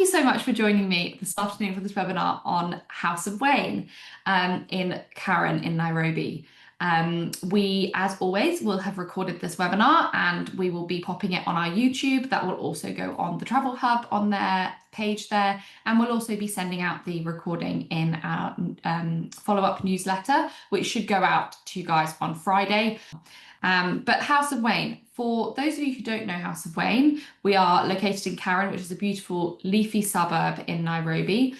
you so much for joining me this afternoon for this webinar on House of Waine in Karen in Nairobi. We, as always, will have recorded this webinar and we will be popping it on our YouTube. That will also go on the Travel Hub on their page there, and we'll also be sending out the recording in our follow-up newsletter, which should go out to you guys on Friday. But House of Waine, for those of you who don't know House of Waine, we are located in Karen, which is a beautiful leafy suburb in Nairobi.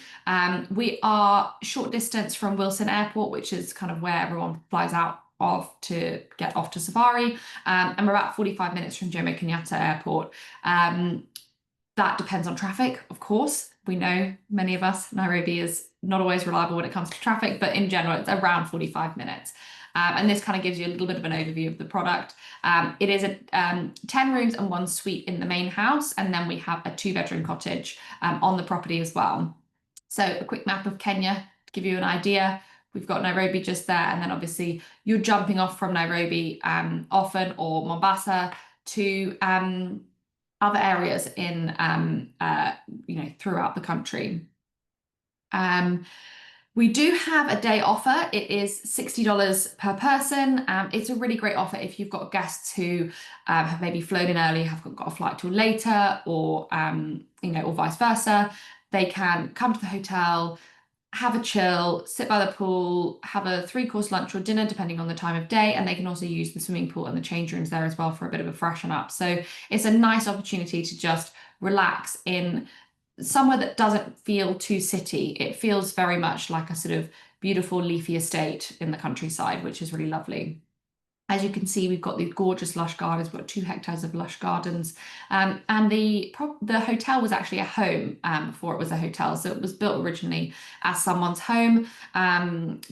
We are short distance from Wilson Airport, which is kind of where everyone flies out of to get off to safari. And we're about 45 minutes from Jomo Kenyatta Airport. That depends on traffic, of course. We know, many of us, Nairobi is not always reliable when it comes to traffic, but in general, it's around 45 minutes. And this kind of gives you a little bit of an overview of the product. It is 10 rooms and 1 suite in the main house, and then we have a 2-bedroom cottage on the property as well. So a quick map of Kenya to give you an idea. We've got Nairobi just there, and then obviously you're jumping off from Nairobi often, or Mombasa, to other areas in throughout the country. We do have a day offer. It is $60 per person. It's a really great offer if you've got guests who have maybe flown in early, have got a flight till later, or or vice versa. They can come to the hotel, have a chill, sit by the pool, have a 3-course lunch or dinner, depending on the time of day, and they can also use the swimming pool and the change rooms there as well for a bit of a freshen up. So it's a nice opportunity to just relax in somewhere that doesn't feel too city. It feels very much like a sort of beautiful leafy estate in the countryside, which is really lovely. As you can see, we've got these gorgeous lush gardens. We've got 2 hectares of lush gardens. And the hotel was actually a home before it was a hotel. So it was built originally as someone's home,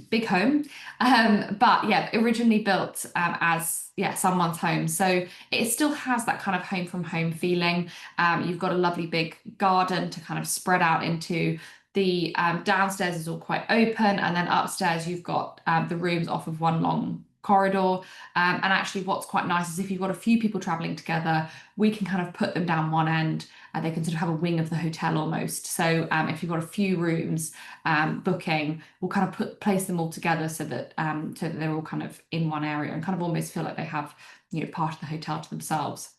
big home. But yeah, originally built as someone's home. So it still has that kind of home from home feeling. You've got a lovely big garden to kind of spread out into. The downstairs is all quite open, and then upstairs you've got the rooms off of one long corridor. And actually what's quite nice is if you've got a few people traveling together, we can kind of put them down one end, and they can sort of have a wing of the hotel almost. So if you've got a few rooms booking, we'll kind of place them all together so that they're all kind of in one area and kind of almost feel like they have part of the hotel to themselves.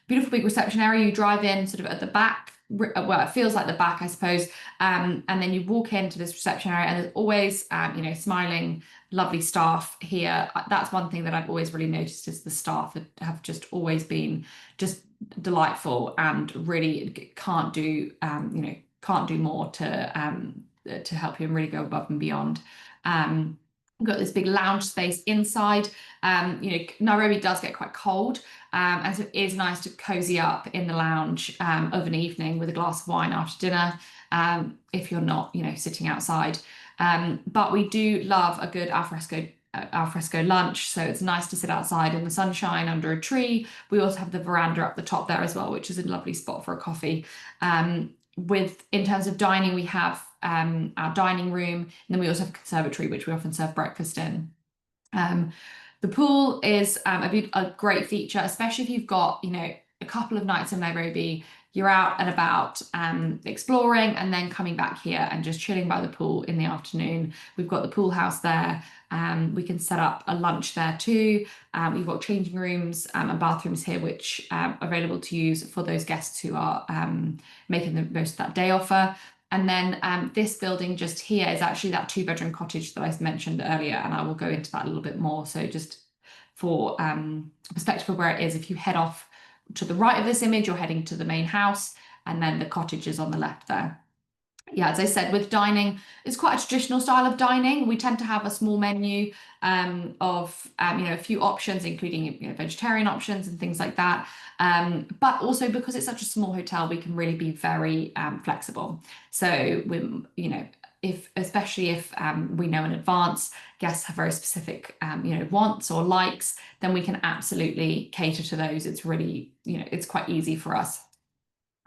Beautiful big reception area. You drive in sort of at the back, well, it feels like the back, I suppose, and then you walk into this reception area, and there's always smiling, lovely staff here. That's one thing that I've always really noticed, is the staff have just always been just delightful, and really can't do more to help you and really go above and beyond. We've got this big lounge space inside. Nairobi does get quite cold, and so it is nice to cozy up in the lounge of an evening with a glass of wine after dinner, if you're not, sitting outside. But we do love a good alfresco lunch, so it's nice to sit outside in the sunshine under a tree. We also have the veranda up the top there as well, which is a lovely spot for a coffee. In terms of dining, we have our dining room, and then we also have a conservatory, which we often serve breakfast in. The pool is a great feature, especially if you've got a couple of nights in Nairobi, you're out and about exploring, and then coming back here and just chilling by the pool in the afternoon. We've got the pool house there. We can set up a lunch there too. We've got changing rooms and bathrooms here, which are available to use for those guests who are making the most of that day offer. And then this building just here is actually that 2-bedroom cottage that I mentioned earlier, and I will go into that a little bit more. So just for a perspective of where it is, if you head off to the right of this image, you're heading to the main house, and then the cottage is on the left there. Yeah, as I said, with dining, it's quite a traditional style of dining. We tend to have a small menu of a few options, including vegetarian options and things like that. But also because it's such a small hotel, we can really be very flexible. So especially if we know in advance guests have very specific wants or likes, then we can absolutely cater to those. It's really it's quite easy for us.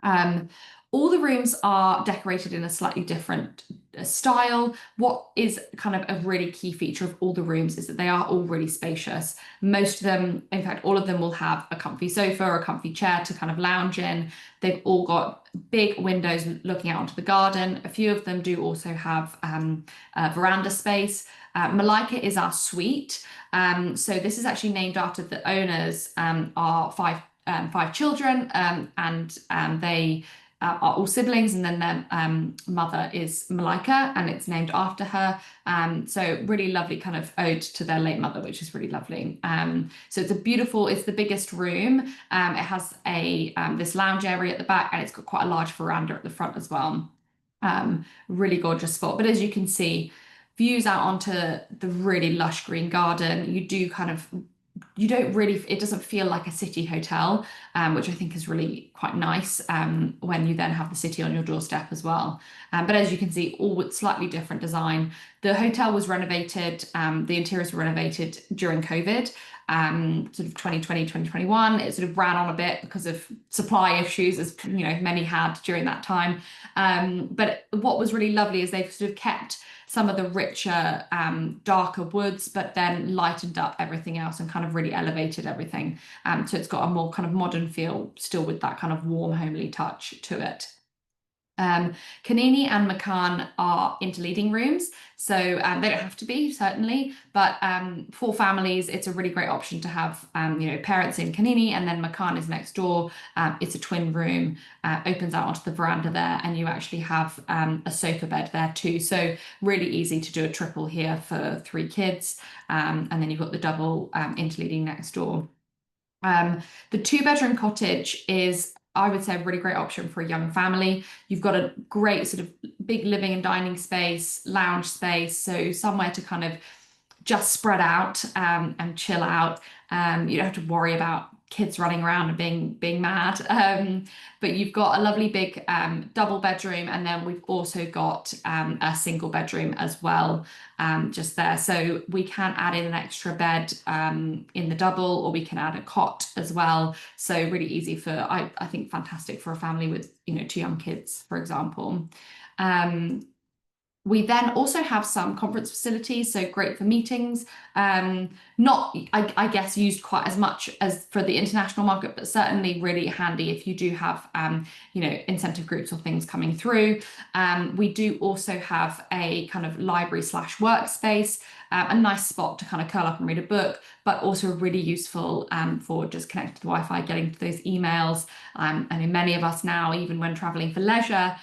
Um, all the rooms are decorated in a slightly different style. What is kind of a really key feature of all the rooms is that they are all really spacious. Most of them, in fact, all of them will have a comfy sofa or a comfy chair to kind of lounge in. They've all got big windows looking out onto the garden. A few of them do also have a veranda space. Malika is our suite. So this is actually named after the owners, are five children, and they are all siblings, and then their mother is Malika, and it's named after her. So really lovely kind of ode to their late mother, which is really lovely. So it's a beautiful, it's the biggest room. It has a this lounge area at the back, and it's got quite a large veranda at the front as well. Really gorgeous spot. But as you can see, views out onto the really lush green garden. You don't really, it doesn't feel like a city hotel, which I think is really quite nice, when you then have the city on your doorstep as well. But as you can see, all with slightly different design. The hotel was renovated, the interiors were renovated during COVID, sort of 2020, 2021. It sort of ran on a bit because of supply issues, as you know, many had during that time. But what was really lovely is they've sort of kept some of the richer, darker woods, but then lightened up everything else and kind of really elevated everything. So it's got a more kind of modern feel, still with that kind of warm, homely touch to it. Kanini and Makan are interleading rooms, so they don't have to be, certainly, but for families, it's a really great option to have, parents in Kanini, and then Makan is next door. It's a twin room, opens out onto the veranda there, and you actually have a sofa bed there too. So really easy to do a triple here for 3 kids, and then you've got the double interleading next door. The 2-bedroom cottage is, I would say, a really great option for a young family. You've got a great sort of big living and dining space, lounge space, so somewhere to kind of just spread out, and chill out. You don't have to worry about kids running around and being mad. But you've got a lovely big double bedroom, and then we've also got a single bedroom as well, just there. So we can add in an extra bed in the double, or we can add a cot as well. So really easy for, I think fantastic for a family with 2 young kids, for example. We then also have some conference facilities, so great for meetings. Not, I guess, used quite as much as for the international market, but certainly really handy if you do have, incentive groups or things coming through. We do also have a kind of library slash workspace, a nice spot to kind of curl up and read a book, but also really useful for just connecting to the Wi-Fi, getting to those emails. And in many of us now, even when traveling for leisure,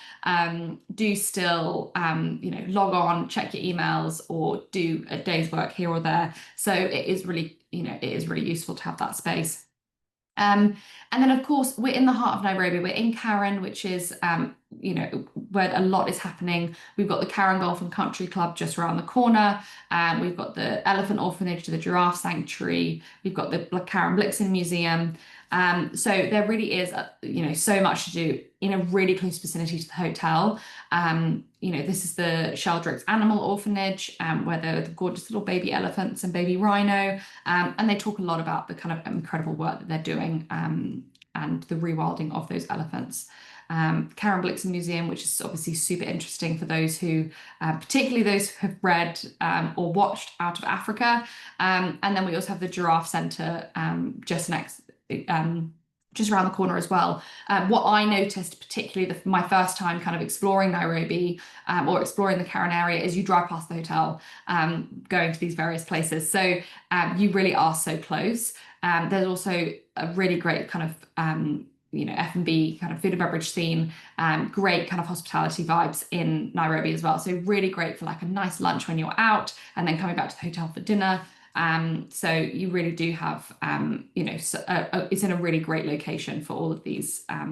do still, log on, check your emails, or do a day's work here or there. So it is really, useful to have that space. And then, of course, we're in the heart of Nairobi. We're in Karen, which is, where a lot is happening. We've got the Karen Golf and Country Club just around the corner. We've got the Elephant Orphanage, the Giraffe Sanctuary. We've got the Karen Blixen Museum. So there really is, so much to do in a really close vicinity to the hotel. This is the Sheldrick's Animal Orphanage, where there are the gorgeous little baby elephants and baby rhino. And they talk a lot about the kind of incredible work that they're doing, and the rewilding of those elephants. Karen Blixen Museum, which is obviously super interesting for those who, particularly those who have read or watched Out of Africa. And then we also have the Giraffe Centre just around the corner as well. What I noticed, particularly my first time kind of exploring Nairobi, or exploring the Karen area, is you drive past the hotel, going to these various places. So you really are so close. There's also a really great kind of F&B kind of food and beverage scene, great kind of hospitality vibes in Nairobi as well. So really great for like a nice lunch when you're out, and then coming back to the hotel for dinner. So you really do have, it's in a really great location for all of these